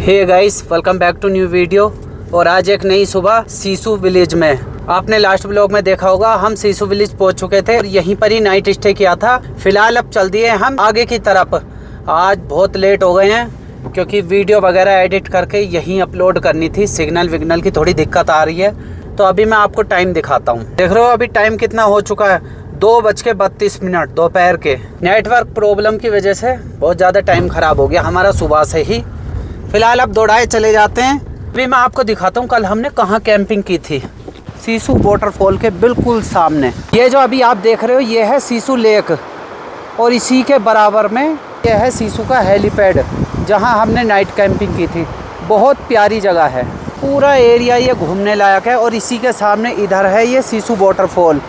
Hey guys, welcome back to new video. और आज एक नई सुबह सिसु विलेज में। आपने लास्ट ब्लॉग में देखा होगा, हम सिसु विलेज पहुंच चुके थे और यहीं पर ही नाइट स्टे किया था। फिलहाल अब चल दिए हम आगे की तरफ। आज बहुत लेट हो गए हैं क्योंकि वीडियो वगैरह एडिट करके यहीं अपलोड करनी थी। सिग्नल विग्नल की थोड़ी दिक्कत आ रही है, तो अभी मैं आपको टाइम दिखाता हूँ। देख रहे हो अभी टाइम कितना हो चुका है, 2:32 दोपहर के। नेटवर्क प्रॉब्लम की वजह से बहुत ज़्यादा टाइम ख़राब हो गया हमारा सुबह से ही। फिलहाल अब दौड़ाए चले जाते हैं। अभी मैं आपको दिखाता हूँ कल हमने कहाँ कैंपिंग की थी। सिसु वाटरफॉल के बिल्कुल सामने ये जो अभी आप देख रहे हो, ये है सिसु लेक और इसी के बराबर में ये है सिसु का हेलीपैड, जहाँ हमने नाइट कैंपिंग की थी। बहुत प्यारी जगह है, पूरा एरिया ये घूमने लायक है। और इसी के सामने इधर है ये सिसु वाटरफॉल।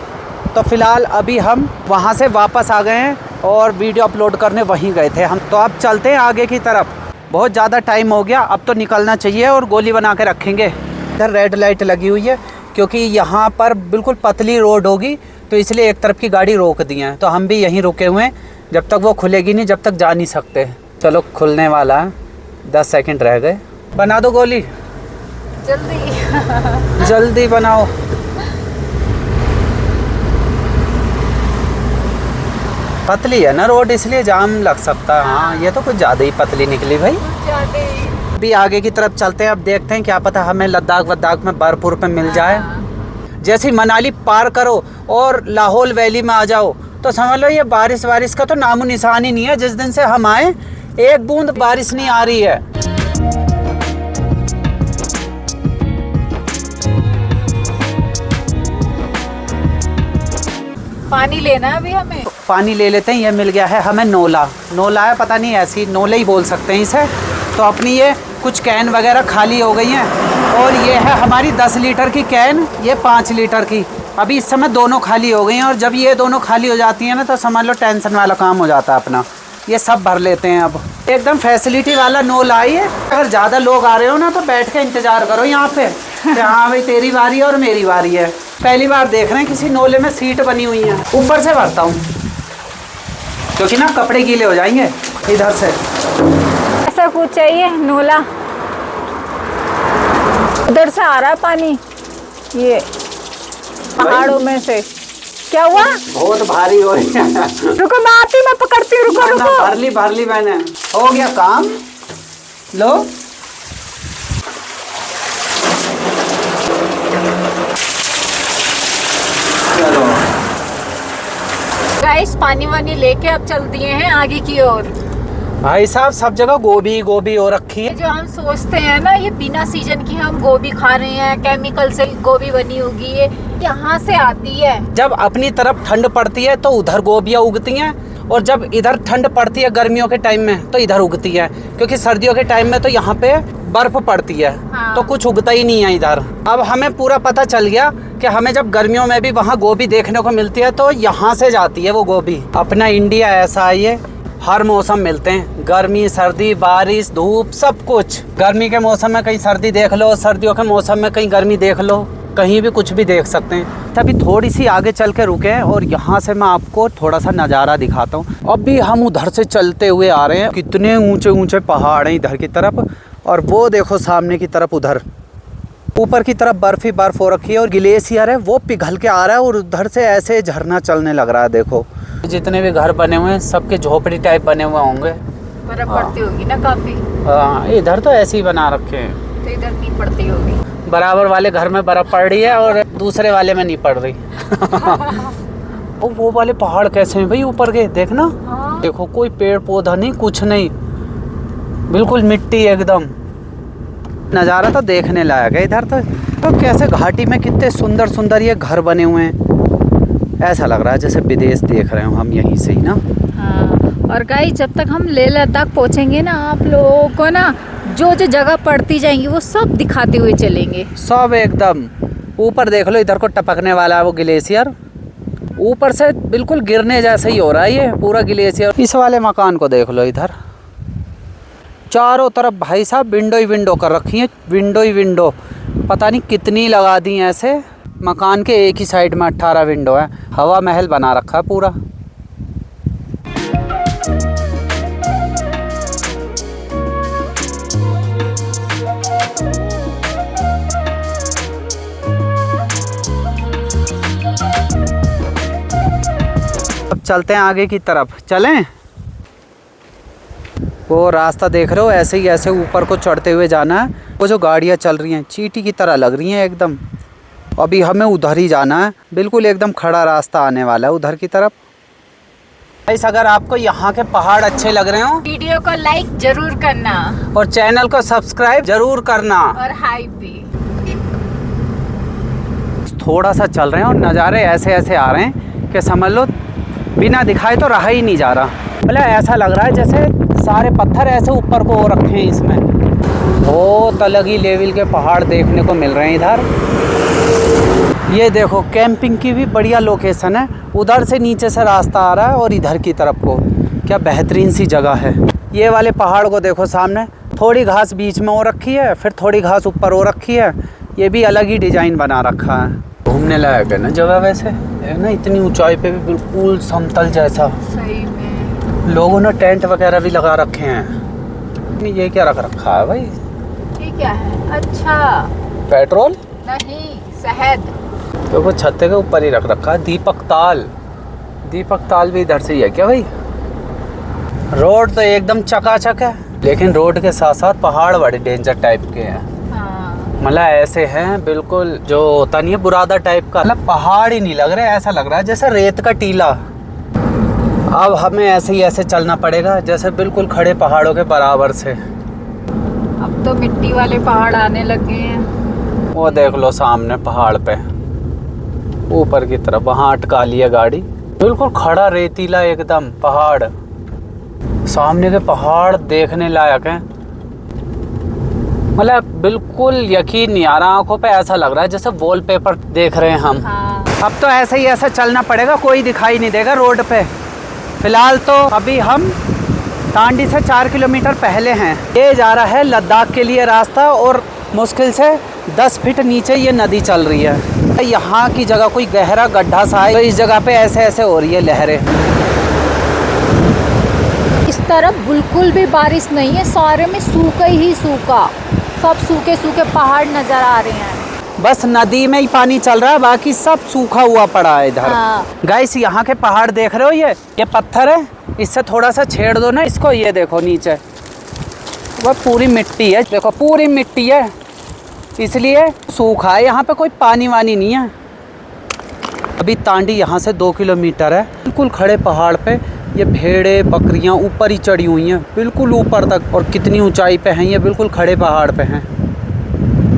तो फिलहाल अभी हम वहाँ से वापस आ गए हैं और वीडियो अपलोड करने वहीं गए थे हम। तो अब चलते हैं आगे की तरफ। बहुत ज़्यादा टाइम हो गया, अब तो निकलना चाहिए और गोली बना के रखेंगे। इधर रेड लाइट लगी हुई है क्योंकि यहाँ पर बिल्कुल पतली रोड होगी, तो इसलिए एक तरफ की गाड़ी रोक दी है। तो हम भी यहीं रुके हुए हैं, जब तक वो खुलेगी नहीं जब तक जा नहीं सकते। चलो खुलने वाला है, 10 सेकंड रह गए। बना दो गोली, जल्दी जल्दी बनाओ। पतली है ना रोड, इसलिए जाम लग सकता है। हाँ, ये तो कुछ ज़्यादा ही पतली निकली भाई। अभी आगे की तरफ चलते हैं, अब देखते हैं क्या पता हमें लद्दाख वद्दाख में बर्फ पे मिल जाए। जैसे ही मनाली पार करो और लाहौल वैली में आ जाओ तो समझ लो ये बारिश का तो नामो निशान ही नहीं है। जिस दिन से हम आए एक बूंद बारिश नहीं आ रही है। पानी लेना है अभी हमें। पानी ले लेते हैं। ये मिल गया है हमें नोला है, पता नहीं ऐसी नोले ही बोल सकते हैं इसे। तो अपनी ये कुछ कैन वगैरह खाली हो गई हैं और ये है हमारी 10 लीटर की कैन, ये 5 लीटर की। अभी इस समय दोनों खाली हो गई हैं और जब ये दोनों खाली हो जाती हैं ना तो समझ लो टेंशन वाला काम हो जाता है अपना। ये सब भर लेते हैं अब। एकदम फैसिलिटी वाला नोला है ये। अगर ज़्यादा लोग आ रहे हो ना तो बैठ के इंतज़ार करो यहाँ पे। हाँ भाई, तेरी बारी है और मेरी बारी है। पहली बार देख रहे हैं किसी नोले में सीट बनी हुई है। ऊपर से भरता हूँ क्योंकि ना कपड़े गीले हो जाएंगे। इधर से ऐसा कुछ चाहिए नोला। उधर से आ रहा है पानी, ये पहाड़ों में से। क्या हुआ? बहुत भारी हो रही है। रुको मैं आती, मैं पकड़ती हूँ। रुको भर ली मैंने। हो गया काम। लो चलो गाइस, पानी वानी लेके अब चल दिए हैं आगे की ओर। भाई साहब, सब जगह गोभी हो रखी है। जो हम सोचते हैं ना ये बिना सीजन की हम गोभी खा रहे हैं, केमिकल से गोभी बनी होगी, ये यहाँ से आती है। जब अपनी तरफ ठंड पड़ती है तो उधर गोभियाँ उगती हैं और जब इधर ठंड पड़ती है गर्मियों के टाइम में तो इधर उगती है। क्योंकि सर्दियों के टाइम में तो यहाँ पे बर्फ पड़ती है। हाँ। तो कुछ उगता ही नहीं है इधर। अब हमें पूरा पता चल गया कि हमें जब गर्मियों में भी वहाँ गोभी देखने को मिलती है तो यहाँ से जाती है वो गोभी। अपना इंडिया ऐसा है, ये हर मौसम मिलते हैं, गर्मी सर्दी बारिश धूप सब कुछ। गर्मी के मौसम में कहीं सर्दी देख लो, सर्दियों के मौसम में कहीं गर्मी देख लो, कहीं भी कुछ भी देख सकते हैं। तभी थोड़ी सी आगे चल के रुके हैं और यहाँ से मैं आपको थोड़ा सा नज़ारा दिखाता हूँ। अभी हम उधर से चलते हुए आ रहे हैं। कितने ऊंचे ऊंचे पहाड़ हैं इधर की तरफ, और वो देखो सामने की तरफ उधर ऊपर की तरफ बर्फ ही बर्फ हो रखी है और ग्लेशियर है वो पिघल के आ रहा है और उधर से ऐसे झरना चलने लग रहा है। देखो जितने भी घर बने हुए हैं सबके झोपड़ी टाइप बने हुए होंगे। बर्फ पड़ती होगी ना काफी। हाँ, इधर तो ऐसे ही बना रखे हैं। तो इधर नहीं पड़ती होगी। बराबर वाले घर में बर्फ पड़ रही है और दूसरे वाले में नहीं पड़ रही। वो वाले पहाड़ कैसे हैं भाई ऊपर के, देखना। हाँ। देखो कोई पेड़ पौधा नहीं, कुछ नहीं, बिल्कुल मिट्टी एकदम। नज़ारा तो देखने लायक है इधर। तो कैसे घाटी में कितने सुंदर सुंदर ये घर बने हुए हैं। ऐसा लग रहा है जैसे विदेश देख रहे हो हम यहीं से ही ना। हाँ, और गाइस जब तक हम लेह लद्दाख पहुँचेंगे ना, आप लोगों को ना जो जो जगह पड़ती जाएंगी वो सब दिखाते हुए चलेंगे। सब एकदम ऊपर देख लो, इधर को टपकने वाला है वो ग्लेशियर। ऊपर से बिल्कुल गिरने जैसा ही हो रहा है ये पूरा ग्लेशियर। इस वाले मकान को देख लो, इधर चारों तरफ भाई साहब विंडो ही विंडो कर रखी है। विंडो ही विंडो पता नहीं कितनी लगा दी हैं ऐसे। मकान के एक ही साइड में 18 विंडो है। हवा महल बना रखा है पूरा। चलते हैं आगे की तरफ। चलें? वो रास्ता देख रहे हो, ऐसे ही ऐसे ऊपर को चढ़ते हुए जाना है। वो जो गाड़ियाँ चल रही हैं चींटी की तरह लग रही हैं एकदम। अभी हमें उधर ही जाना है, बिल्कुल एकदम खड़ा रास्ता आने वाला है उधर की तरफ। गाइस, अगर आपको यहाँ के पहाड़ अच्छे लग रहे हो, वीडियो को लाइक जरूर करना और चैनल को सब्सक्राइब जरूर करना, और हाई भी। थोड़ा सा चल रहे हैं और नज़ारे ऐसे ऐसे आ रहे हैं कि समझ लो बिना दिखाए तो रहा ही नहीं जा रहा। मतलब ऐसा लग रहा है जैसे सारे पत्थर ऐसे ऊपर को रखे हैं इसमें। बहुत अलग ही लेवल के पहाड़ देखने को मिल रहे हैं इधर। ये देखो, कैंपिंग की भी बढ़िया लोकेशन है। उधर से नीचे से रास्ता आ रहा है और इधर की तरफ को, क्या बेहतरीन सी जगह है। ये वाले पहाड़ को देखो सामने, थोड़ी घास बीच में हो रखी है, फिर थोड़ी घास ऊपर हो रखी है। ये भी अलग ही डिजाइन बना रखा है। घूमने लायक है ना जगह वैसे, है ना। इतनी ऊंचाई पे भी बिल्कुल समतल जैसा। सही में लोगों ने टेंट वगैरह भी लगा रखे हैं। ये क्या रख रखा है भाई? ये क्या है? अच्छा, पेट्रोल नहीं, शहद। तो वो छत्ते के ऊपर ही रख रखा है। दीपक ताल, दीपक ताल भी इधर से ही है क्या भाई? रोड तो एकदम चकाचक है, लेकिन रोड के साथ साथ पहाड़ बड़े डेंजर टाइप के हैं। मतलब ऐसे हैं बिल्कुल, जो होता नहीं है बुरादा टाइप का। मतलब पहाड़ ही नहीं लग रहा है, ऐसा लग रहा है जैसे रेत का टीला। अब हमें ऐसे ही ऐसे चलना पड़ेगा जैसे बिल्कुल खड़े पहाड़ों के बराबर से। अब तो मिट्टी वाले पहाड़ आने लगे हैं। वो देख लो सामने पहाड़ पे ऊपर की तरफ, वहाँ अटका लिया गाड़ी। बिल्कुल खड़ा रेतीला एकदम पहाड़। सामने के पहाड़ देखने लायक हैं। मतलब बिल्कुल यकीन नहीं आ रहा, आंखों पे ऐसा लग रहा है जैसे वॉलपेपर देख रहे हैं हम। हाँ। अब तो ऐसे ही ऐसा चलना पड़ेगा, कोई दिखाई नहीं देगा रोड पे। फिलहाल तो अभी हम तांडी से 4 किलोमीटर पहले हैं। ये जा रहा है लद्दाख के लिए रास्ता, और मुश्किल से 10 फीट नीचे ये नदी चल रही है। यहाँ की जगह कोई गहरा गड्ढा सा है, तो इस जगह पे ऐसे ऐसे हो रही है लहरें। इस तरफ बिल्कुल भी बारिश नहीं है, सारे में सूखा ही सूखा, सब सूखे सूखे पहाड़ नजर आ रहे हैं। बस नदी में ही पानी चल रहा है, बाकी सब सूखा हुआ पड़ा है इधर। हाँ। गाइस, यहाँ के पहाड़ देख रहे हो, ये पत्थर है, इससे थोड़ा सा छेड़ दो ना इसको। ये देखो नीचे वह पूरी मिट्टी है, देखो पूरी मिट्टी है, इसलिए सूखा है। यहाँ पे कोई पानी वानी नहीं है। अभी तांडी यहाँ से 2 किलोमीटर है। बिल्कुल खड़े पहाड़ पे ये भेड़े बकरियाँ ऊपर ही चढ़ी हुई हैं, बिल्कुल ऊपर तक। और कितनी ऊंचाई पे हैं ये, बिल्कुल खड़े पहाड़ पे हैं।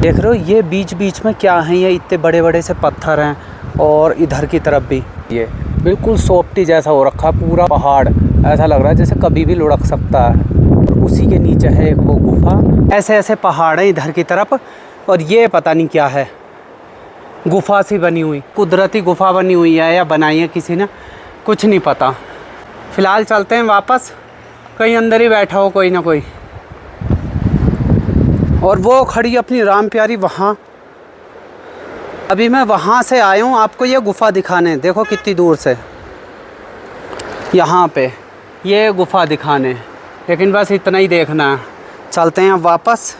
देख रहे हो ये बीच बीच में क्या है, ये इतने बड़े बड़े से पत्थर हैं। और इधर की तरफ भी ये बिल्कुल सोपटी जैसा हो रखा पूरा पहाड़। ऐसा लग रहा है जैसे कभी भी लुढ़क सकता है। और उसी के नीचे है एक वो गुफा। ऐसे ऐसे पहाड़ हैं इधर की तरफ, और ये पता नहीं क्या है, गुफा सी बनी हुई, कुदरती गुफा बनी हुई है या बनाई है किसी ने, कुछ नहीं पता। फिलहाल चलते हैं वापस, कहीं अंदर ही बैठा हो कोई ना कोई। और वो खड़ी अपनी राम प्यारी वहाँ। अभी मैं वहाँ से आया हूँ आपको ये गुफा दिखाने। देखो कितनी दूर से यहाँ पे ये गुफा दिखाने, लेकिन बस इतना ही देखना है। चलते हैं अब वापस।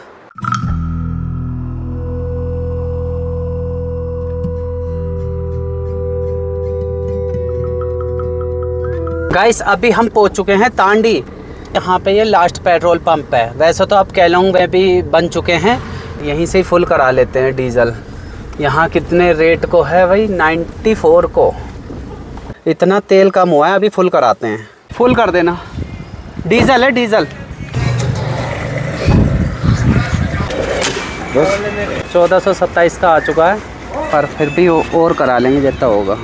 गाइस, अभी हम पहुंच चुके हैं तांडी। यहाँ पे ये लास्ट पेट्रोल पंप है। वैसे तो अब केलोंग में भी बन चुके हैं, यहीं से ही फुल करा लेते हैं डीजल। यहाँ कितने रेट को है भाई? 94 को। इतना तेल कम हुआ है, अभी फुल कराते हैं। फुल कर देना, डीजल है डीजल। बस 1427 का आ चुका है, पर फिर भी और करा लेंगे जितना होगा।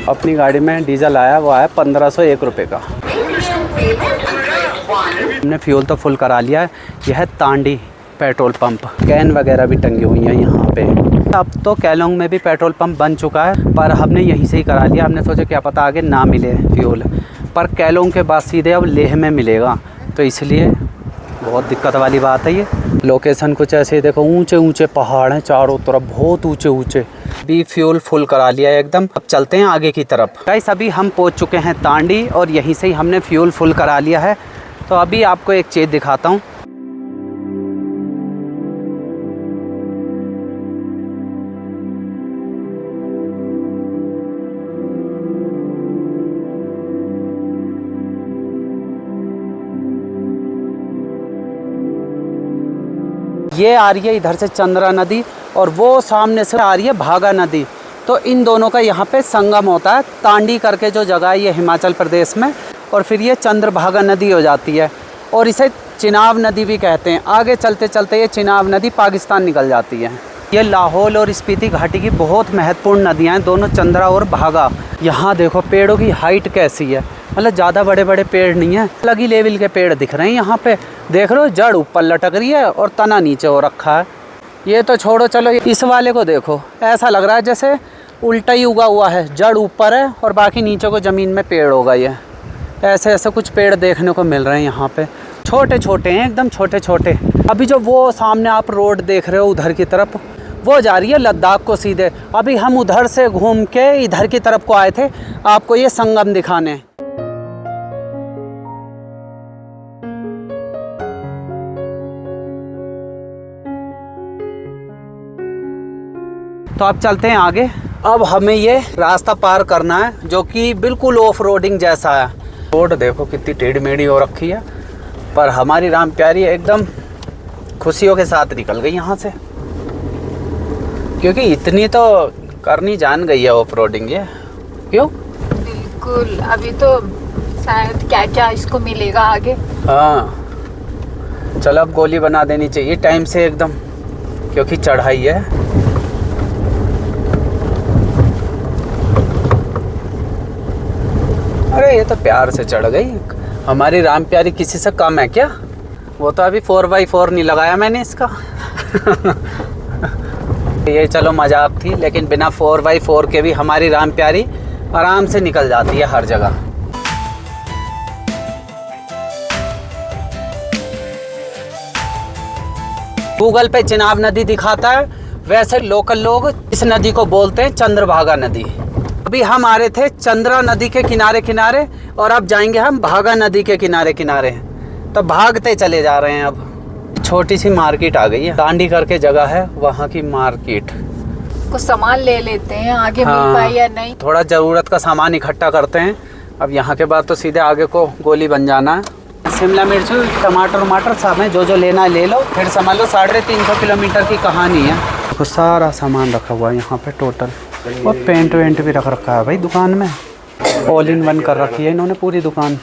अपनी गाड़ी में डीजल आया, वो आया 1501 रुपये का। हमने फ्यूल तो फुल करा लिया है। यह है तांडी पेट्रोल पंप। कैन वगैरह भी टंगी हुई हैं यहाँ पे। अब तो केलोंग में भी पेट्रोल पंप बन चुका है, पर हमने यहीं से ही करा लिया। हमने सोचा क्या पता आगे ना मिले फ्यूल, पर केलोंग के बाद सीधे अब लेह में मिलेगा, तो इसलिए बहुत दिक्कत वाली बात है। ये लोकेशन कुछ ऐसे, देखो ऊंचे ऊंचे पहाड़ हैं चारों तरफ, बहुत ऊंचे ऊंचे। भी फ्यूल फुल करा लिया है एकदम। अब चलते हैं आगे की तरफ। गाइस, अभी हम पहुंच चुके हैं तांडी, और यहीं से ही हमने फ्यूल फुल करा लिया है। तो अभी आपको एक चीज़ दिखाता हूँ। ये आ रही है इधर से चंद्रा नदी और वो सामने से आ रही है भागा नदी। तो इन दोनों का यहाँ पे संगम होता है। तांडी करके जो जगह है ये हिमाचल प्रदेश में, और फिर ये चंद्रभागा नदी हो जाती है और इसे चिनाब नदी भी कहते हैं। आगे चलते चलते ये चिनाब नदी पाकिस्तान निकल जाती है। ये लाहौल और स्पीति घाटी की बहुत महत्वपूर्ण नदियाँ हैं, दोनों चंद्रा और भागा। यहाँ देखो पेड़ों की हाइट कैसी है, मतलब ज़्यादा बड़े बड़े पेड़ नहीं है, अलग ही लेवल के पेड़ दिख रहे हैं यहाँ पे। देख रहे हो जड़ ऊपर लटक रही है और तना नीचे हो रखा है। ये तो छोड़ो, चलो इस वाले को देखो, ऐसा लग रहा है जैसे उल्टा ही उगा हुआ है, जड़ ऊपर है और बाकी नीचे को ज़मीन में पेड़ होगा। ये ऐसे ऐसे कुछ पेड़ देखने को मिल रहे हैं यहाँ पे, छोटे छोटे हैं, एकदम छोटे छोटे। अभी जो वो सामने आप रोड देख रहे हो उधर की तरफ, वो जा रही है लद्दाख को सीधे। अभी हम उधर से घूम के इधर की तरफ को आए थे आपको ये संगम दिखाने। तो अब चलते हैं आगे। अब हमें ये रास्ता पार करना है जो कि बिल्कुल ऑफ रोडिंग जैसा है। रोड देखो कितनी टेढ़ी मेढ़ी हो रखी है, पर हमारी राम प्यारी एकदम खुशियों के साथ निकल गई यहाँ से, क्योंकि इतनी तो करनी जान गई है ऑफ रोडिंग ये। क्यों? बिल्कुल, अभी तो शायद क्या क्या इसको मिलेगा आगे। हाँ चलो, अब गोली बना देनी चाहिए टाइम से एकदम, क्योंकि चढ़ाई है। अरे ये तो प्यार से चढ़ गई। हमारी राम प्यारी किसी से कम है क्या? वो तो अभी 4x4 नहीं लगाया मैंने इसका। ये चलो मजाक थी, लेकिन बिना 4x4 के भी हमारी राम प्यारी आराम से निकल जाती है हर जगह। गूगल पे चिनाब नदी दिखाता है, वैसे लोकल लोग इस नदी को बोलते हैं चंद्रभागा नदी। अभी हम आ रहे थे चंद्रा नदी के किनारे किनारे और अब जाएंगे हम भागा नदी के किनारे किनारे। तो भागते चले जा रहे हैं। अब छोटी सी मार्केट आ गई है, तांडी करके जगह है, वहाँ की मार्केट। कुछ सामान ले लेते हैं, आगे हाँ, मिल पाए या नहीं। थोड़ा ज़रूरत का सामान इकट्ठा करते हैं। अब यहाँ के बाद तो सीधे आगे को गोली बन जाना है। शिमला मिर्च, टमाटर वमाटर सब है, जो जो लेना है ले लो। फिर समझ लो 350 किलोमीटर की कहानी है। तो सारा सामान रखा हुआ है यहाँ पे टोटल, और पेंट वेंट भी रख रखा है भाई दुकान में। ऑल इन वन कर रखी है इन्होंने पूरी दुकान।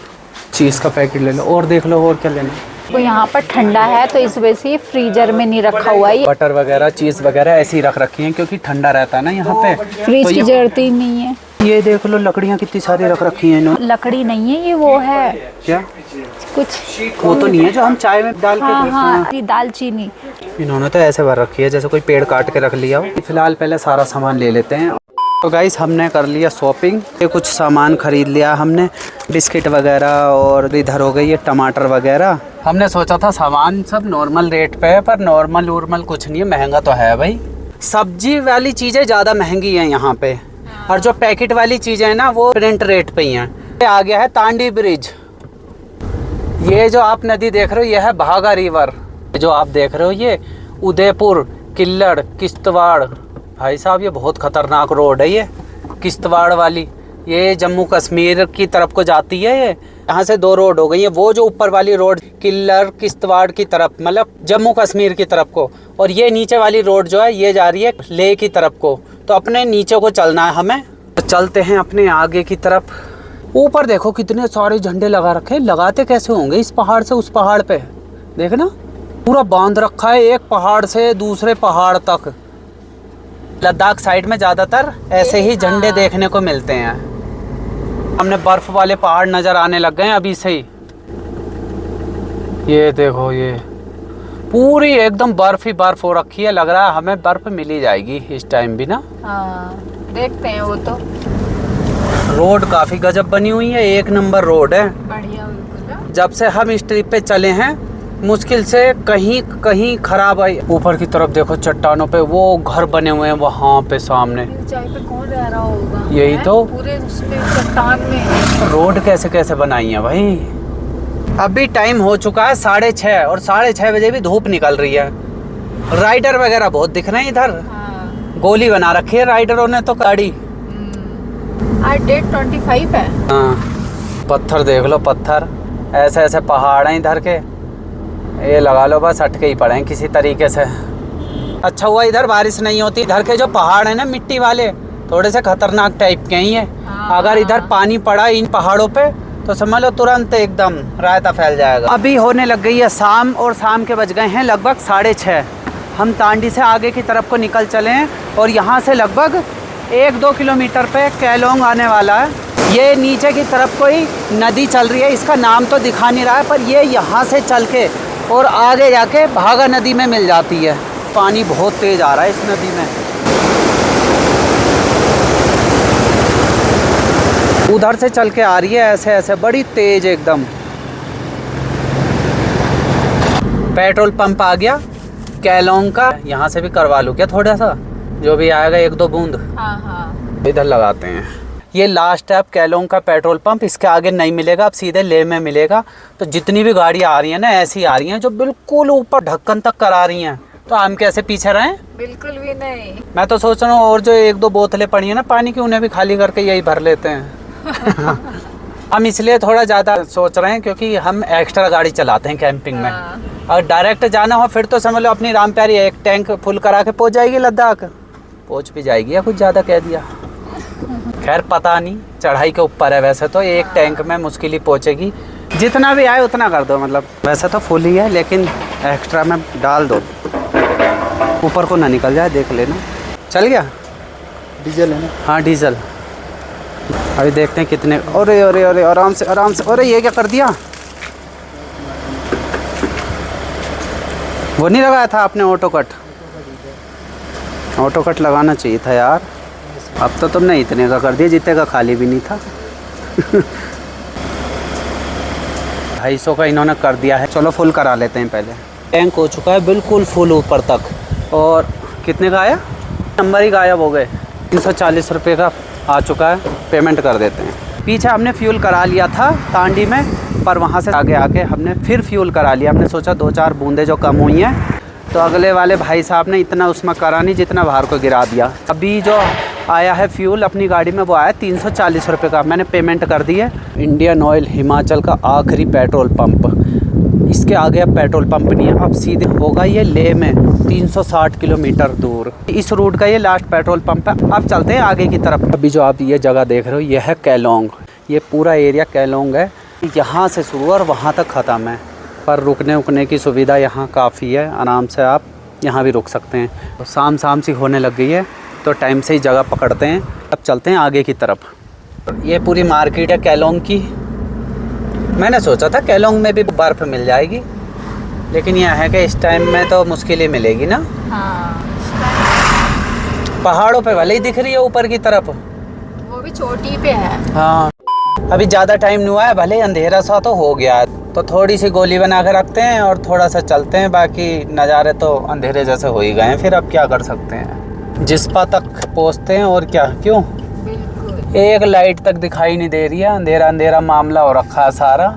चीज़ का पैकेट ले लो और देख लो और क्या लेना। तो यहाँ पर ठंडा है तो इस वजह से फ्रीजर में नहीं रखा हुआ है। बटर वगैरह चीज़ वगैरह ऐसी ही रख रखी हैं क्योंकि ठंडा रहता है ना यहाँ पे। फ्रिज की जरूरत ही नहीं है। ये देख लो लकड़ियाँ कितनी सारी रख रखी हैं इन्होंने। लकड़ी नहीं है, ये वो है क्या कुछ, वो तो नहीं है जो हम चाय में डाल के हाँ, ये दालचीनी। इन्होंने तो ऐसे भर रखी है जैसे कोई पेड़ काट के रख लिया हो। फिलहाल पहले सारा सामान ले लेते हैं। तो गाइस हमने कर लिया शॉपिंग, ये कुछ सामान खरीद लिया हमने, बिस्किट वगैरह, और इधर हो गई ये टमाटर वगैरह। हमने सोचा था सामान सब नॉर्मल रेट पे है, पर नॉर्मल उर्मल कुछ नहीं है, महंगा तो है भाई। सब्जी वाली चीज़ें ज़्यादा महंगी हैं यहाँ पे, और जो पैकेट वाली चीज़ें हैं ना वो प्रिंट रेट पे ही हैं। ये आ गया है तांडी ब्रिज। ये जो आप नदी देख रहे हो ये है भागा रिवर। जो आप देख रहे हो ये उदयपुर, किल्लड़, किश्तवाड़। भाई साहब ये बहुत ख़तरनाक रोड है ये किश्तवाड़ वाली। ये जम्मू कश्मीर की तरफ को जाती है। ये यहाँ से दो रोड हो गई है। वो जो ऊपर वाली रोड किल्लड़ किश्तवाड़ की तरफ, मतलब जम्मू कश्मीर की तरफ को, और ये नीचे वाली रोड जो है ये जा रही है लेह की तरफ को। तो अपने नीचे को चलना है हमें। तो चलते हैं अपने आगे की तरफ। ऊपर देखो कितने सारे झंडे लगा रखे हैं। लगाते कैसे होंगे इस पहाड़ से उस पहाड़ पे? देखना पूरा बांध रखा है एक पहाड़ से दूसरे पहाड़ तक। लद्दाख साइड में ज़्यादातर ऐसे ही झंडे देखने को मिलते हैं। हमने बर्फ़ वाले पहाड़ नज़र आने लग गए हैं अभी से ही। ये देखो ये पूरी एकदम बर्फ़ ही बर्फ़ हो रखी है। लग रहा है हमें बर्फ़ मिल ही जाएगी इस टाइम भी ना। हाँ, देखते हैं। वो तो रोड काफ़ी गजब बनी हुई है, एक नंबर रोड है, बढ़िया बिल्कुल। जब से हम इस ट्रिप पे चले हैं मुश्किल से कहीं कहीं खराब आई। ऊपर की तरफ देखो चट्टानों पे वो घर बने हुए हैं वहाँ पे सामने। ऊंचाई पे कौन रह रहा होगा? यही तो पूरे उसमें चट्टान में। रोड कैसे कैसे बनाई है भाई। अभी टाइम हो चुका है 6:30 और 6:30 बजे भी धूप निकल रही है। राइडर वगैरह बहुत दिख रहे हैं इधर। हाँ। गोली बना रखी है राइडरों ने तो गाड़ी। आज डेट 25 है। हाँ, पत्थर देख लो, पत्थर ऐसे ऐसे पहाड़ हैं इधर के, ये लगा लो बस अटके ही पड़े हैं किसी तरीके से। अच्छा हुआ इधर बारिश नहीं होती। इधर के जो पहाड़ है ना मिट्टी वाले, थोड़े से खतरनाक टाइप के ही है। अगर इधर पानी पड़ा इन पहाड़ों पे तो समझ लो तुरंत एकदम रायता फैल जाएगा। अभी होने लग गई है शाम, और शाम के बज गए हैं लगभग 6:30। हम तांडी से आगे की तरफ को निकल चले हैं और यहाँ से लगभग 1-2 किलोमीटर पे कैलोंग आने वाला है। ये नीचे की तरफ कोई नदी चल रही है, इसका नाम तो दिखा नहीं रहा है, पर ये यहाँ से चल के और आगे जाके भागा नदी में मिल जाती है। पानी बहुत तेज़ आ रहा है इस नदी में। उधर से चल के आ रही है ऐसे ऐसे बड़ी तेज एकदम। पेट्रोल पंप आ गया कैलोंग का। यहाँ से भी करवा लूँ क्या थोड़ा सा, जो भी आएगा 1-2 बूंद। हाँ। इधर लगाते हैं। ये लास्ट है अब कैलोंग का पेट्रोल पंप। इसके आगे नहीं मिलेगा, अब सीधे ले में मिलेगा। तो जितनी भी गाड़ी आ रही है ना ऐसी आ रही हैं जो बिल्कुल ऊपर ढक्कन तक करा रही हैं। तो हम कैसे पीछे रहें? बिल्कुल भी नहीं। मैं तो सोच रहा हूँ और जो 1-2 बोतलें पड़ी हैं ना पानी की, उन्हें भी खाली करके यही भर लेते हैं। हम इसलिए थोड़ा ज़्यादा सोच रहे हैं क्योंकि हम एक्स्ट्रा गाड़ी चलाते हैं कैंपिंग में। अगर डायरेक्ट जाना हो फिर तो समझ लो अपनी राम प्यारी एक टैंक फुल करा के पहुंच जाएगी लद्दाख। पहुंच भी जाएगी या कुछ ज़्यादा कह दिया। खैर पता नहीं, चढ़ाई के ऊपर है। वैसे तो एक टैंक में मुश्किल ही पहुँचेगी। जितना भी आए उतना कर दो, मतलब वैसे तो फुल ही है लेकिन एक्स्ट्रा में डाल दो, ऊपर को ना निकल जाए। देख लेना। चल गया डीजल है ना? हाँ डीजल। अभी देखते हैं कितने। अरे अरे अरे आराम से आराम से। अरे ये क्या कर दिया? वो नहीं लगाया था आपने ऑटो कट? ऑटो कट लगाना चाहिए था यार। अब तो तुमने इतने का कर दिया जितने का खाली भी नहीं था। 250 का इन्होंने कर दिया है। चलो फुल करा लेते हैं पहले। टैंक हो चुका है बिल्कुल फुल ऊपर तक। और कितने का आया? नंबर ही गायब हो गए। 340 रुपये का आ चुका है। पेमेंट कर देते हैं। पीछे हमने फ्यूल करा लिया था तांडी में, पर वहाँ से आगे आके हमने फिर फ्यूल करा लिया। हमने सोचा 2-4 बूंदे जो कम हुई हैं तो अगले वाले भाई साहब ने इतना उसमें करा नहीं जितना बाहर को गिरा दिया। अभी जो आया है फ्यूल अपनी गाड़ी में वो आया 340 रुपये का। मैंने पेमेंट कर दी है। इंडियन ऑयल हिमाचल का आखिरी पेट्रोल पंप। इसके आगे अब पेट्रोल पंप नहीं है, अब सीधे होगा ये लेह में 360 किलोमीटर दूर। इस रूट का ये लास्ट पेट्रोल पंप है। अब चलते हैं आगे की तरफ। अभी जो आप ये जगह देख रहे हो ये है कैलोंग। ये पूरा एरिया कैलोंग है। यहाँ से शुरू और वहाँ तक ख़त्म है, पर रुकने उकने की सुविधा यहाँ काफ़ी है। आराम से आप यहाँ भी रुक सकते हैं। तो शाम सी होने लग गई है तो टाइम से ही जगह पकड़ते हैं। अब चलते हैं आगे की तरफ। ये पूरी मार्केट है कैलोंग की। मैंने सोचा था कैलोंग में भी बर्फ़ मिल जाएगी, लेकिन यह है कि इस टाइम में तो मुश्किल ही मिलेगी ना। हाँ। पहाड़ों पे भले ही दिख रही है ऊपर की तरफ, वो भी चोटी पे है। हाँ अभी ज़्यादा टाइम नहीं हुआ है, भले अंधेरा सा तो हो गया है। तो थोड़ी सी गोली बना के रखते हैं और थोड़ा सा चलते हैं। बाकी नज़ारे तो अंधेरे जैसे हो ही गए हैं। फिर अब क्या कर सकते हैं, जिस्पा तक पहुँचते हैं और क्या। क्यों एक लाइट तक दिखाई नहीं दे रही है, अंधेरा अंधेरा मामला हो रखा है सारा।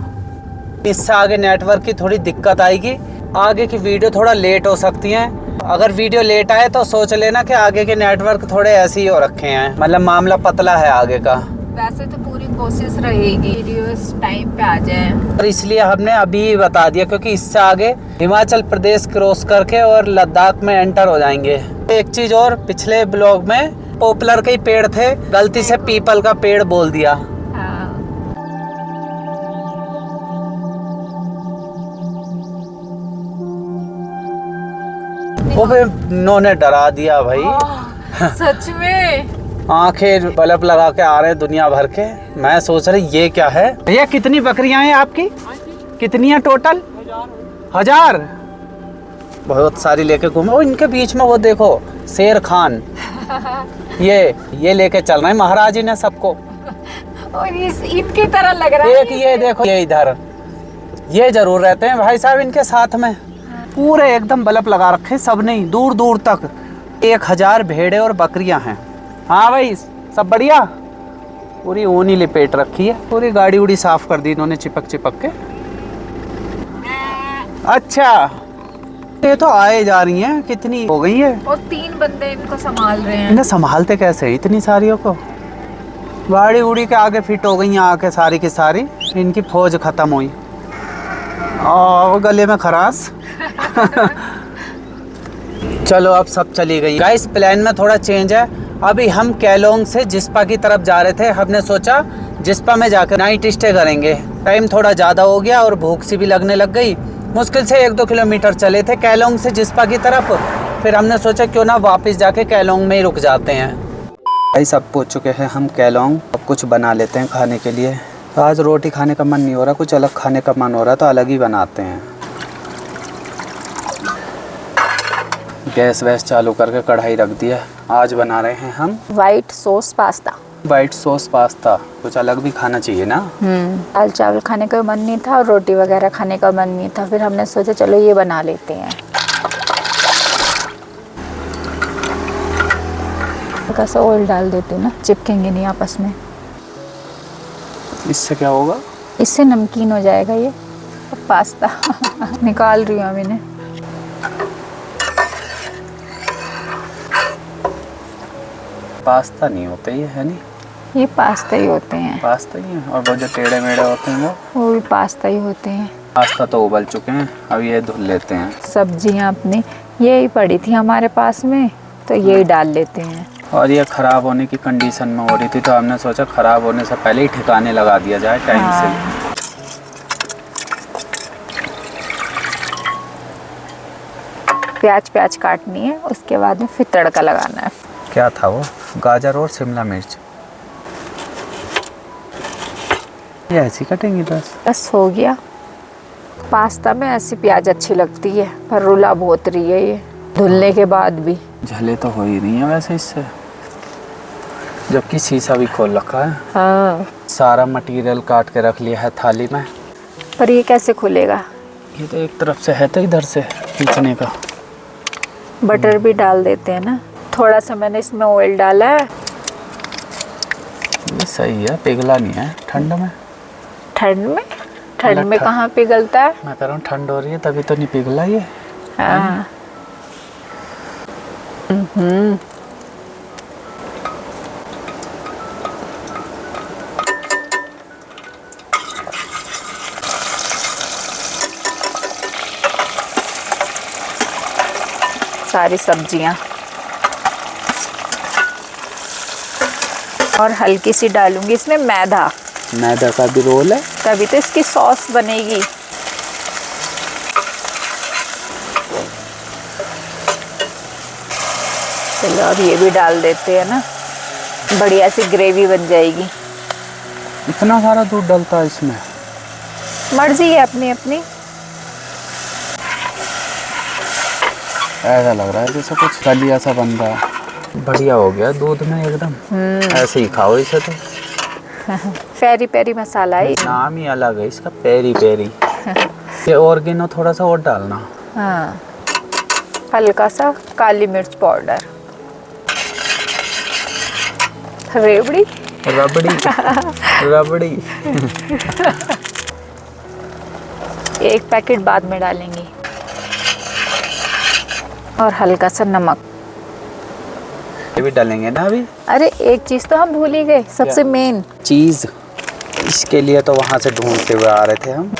इससे आगे नेटवर्क की थोड़ी दिक्कत आएगी। आगे की वीडियो थोड़ा लेट हो सकती है। अगर वीडियो लेट आए तो सोच लेना कि आगे के नेटवर्क थोड़े ऐसे ही हो रखे हैं, मतलब मामला पतला है आगे का। वैसे तो पूरी कोशिश रहेगी वीडियो इस टाइम पे आ जाए, और इसलिए हमने अभी बता दिया क्योंकि इससे आगे हिमाचल प्रदेश क्रॉस करके और लद्दाख में एंटर हो जाएंगे। एक चीज और, पिछले ब्लॉग में पॉपुलर के ही पेड़ थे, गलती से पीपल का पेड़ बोल दिया। वो फिर उन्होंने डरा दिया भाई। सच में आंखें बल्ब लगा के आ रहे हैं दुनिया भर के। मैं सोच रही ये क्या है। भैया कितनी बकरियां हैं आपकी? कितनी है टोटल? 1000। बहुत सारी लेके घूमे। और इनके बीच में वो देखो शेर खान, ये लेके चल रहे हैं महाराज जी ने सबको। और इनकी तरह लग रहा है। एक ये देखो, ये इधर ये जरूर रहते हैं भाई साहब इनके साथ में। पूरे एकदम बल्ब लगा रखे सब, नहीं दूर दूर तक। 1000 भेड़े और बकरियां हैं। हाँ भाई सब बढ़िया। पूरी ऊनी लिपेट रखी है। पूरी गाड़ी उड़ी साफ कर दी इन्होंने चिपक चिपक के। अच्छा ये तो आए जा रही हैं। कितनी हो गई है? और 3 बंदे इनको संभाल रहे हैं। इन्हें संभालते कैसे है इतनी सारियों को? गाड़ी उड़ी के आगे फिट हो गई हैं आके सारी की सारी। इनकी फौज खत्म हुई। और गले में खराश। चलो अब सब चली गई। गाइस प्लान में थोड़ा चेंज है। अभी हम केलोंग से जिस्पा की तरफ जा रहे थे। हमने सोचा जिस्पा में जाकर नाइट स्टे करेंगे। टाइम थोड़ा ज़्यादा हो गया और भूख सी भी लगने लग गई। मुश्किल से 1-2 किलोमीटर चले थे केलोंग से जिस्पा की तरफ। फिर हमने सोचा क्यों ना वापस जाके केलोंग में ही रुक जाते हैं। भाई सब पहुँच चुके हैं हम केलोंग। अब कुछ बना लेते हैं खाने के लिए। तो आज रोटी खाने का मन नहीं हो रहा, कुछ अलग खाने का मन हो रहा, तो अलग ही बनाते हैं। गैस वैस चालू करके कढ़ाई रख दिया। आज बना रहे हैं हम white sauce pasta. White sauce pasta. कुछ अलग भी खाना चाहिए ना। दाल चावल खाने का मन नहीं था और रोटी वगैरह खाने का मन नहीं था। फिर हमने सोचा चलो ये बना लेते हैं। हल्का सा ऑयल डाल देती हूँ ना, चिपकेंगे नहीं आपस में। इससे क्या होगा? इससे नमकीन हो जाएगा ये पास्ता। निकाल रही हूँ मैंने। पास्ता नहीं होते ये, है नहीं? ये पास्ता ही होते हैं। पास्ता ही है। और वो जो टेढ़े मेढ़े होते हैं वो भी पास्ता ही होते हैं। पास्ता तो उबल चुके हैं, अब ये धुल लेते हैं। सब्जियां अपनी यही पड़ी थी हमारे पास में, तो यही डाल लेते हैं। और ये ख़राब होने की कंडीशन में हो रही थी, तो हमने सोचा ख़राब होने से पहले ही ठिकाने लगा दिया जाए टाइम से। प्याज काटनी है, उसके बाद में फिर तड़का लगाना है। क्या था वो? गाजर और शिमला मिर्च। ये ऐसी कटेंगी बस हो गया। पास्ता में ऐसी प्याज अच्छी लगती है, पर रुला बहुत रही है ये धुलने के बाद भी। झले तो हो ही नहीं है वैसे इससे, जबकि शीशा भी खोल रखा है। हाँ। सारा मटेरियल काट के रख लिया है थाली में। पर ये कैसे खुलेगा? ये तो एक तरफ से है, तो इधर से खींचने का। बटर भी डाल देते हैं ना। थोड़ा सा मैंने इसमें ऑयल डाला है। ये सही है, पिघला नहीं है ठंड में। ठंड में कहाँ पिघलता है? मैं कह रहा हूँ ठंड हो रही है तभी तो नहीं पिघला ये। हाँ। सारी सब्जियां और हल्की सी डालूंगी इसमें मैदा का भी रोल है, तभी तो इसकी सॉस बनेगी। चलो अब ये भी डाल देते हैं ना, बढ़िया सी ग्रेवी बन जाएगी। इतना सारा दूध डलता है इसमें? मर्जी है अपनी अपनी। ऐसा लग रहा है जैसे कुछ दलिया सा बन रहा है। बढ़िया हो गया दूध में एकदम। ऐसे ही खाओ इसे तो। पेरी पेरी मसाला है, नाम ही अलग है इसका, पेरी पेरी। ये ऑर्गेनो थोड़ा सा और डालना। हाँ, हल्का सा काली मिर्च पाउडर। रबड़ी रबड़ी। एक पैकेट बाद में डालेंगे। और हल्का सा नमक ये भी डालेंगे ना अभी। अरे एक चीज तो हम भूल ही गए, सबसे मेन चीज। इसके लिए तो वहां से ढूंढते हुए आ रहे थे हम।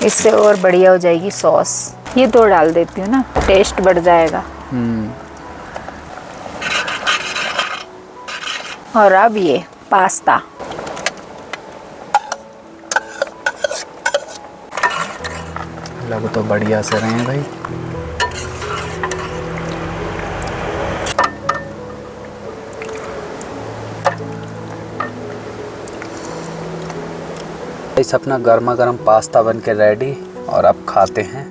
इससे और बढ़िया हो जाएगी सॉस। ये 2 डाल देती हूँ ना, टेस्ट बढ़ जाएगा। और अब ये पास्ता। लग तो बढ़िया से रहे हैं भाई। इस अपना गर्मा गर्म पास्ता बन के रेडी, और अब खाते हैं।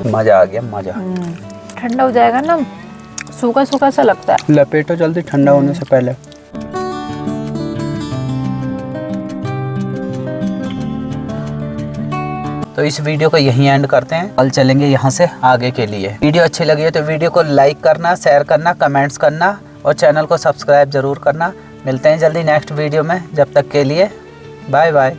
मजा आ गया, मजा। ठंडा हो जाएगा ना, सूखा सूखा सा लगता है। लपेटो जल्दी ठंडा होने से पहले। तो इस वीडियो को यहीं एंड करते हैं, कल चलेंगे यहाँ से आगे के लिए। वीडियो अच्छी लगी है तो वीडियो को लाइक करना, शेयर करना, कमेंट्स करना और चैनल को सब्सक्राइब ज़रूर करना। मिलते हैं जल्दी नेक्स्ट वीडियो में, जब तक के लिए बाय बाय।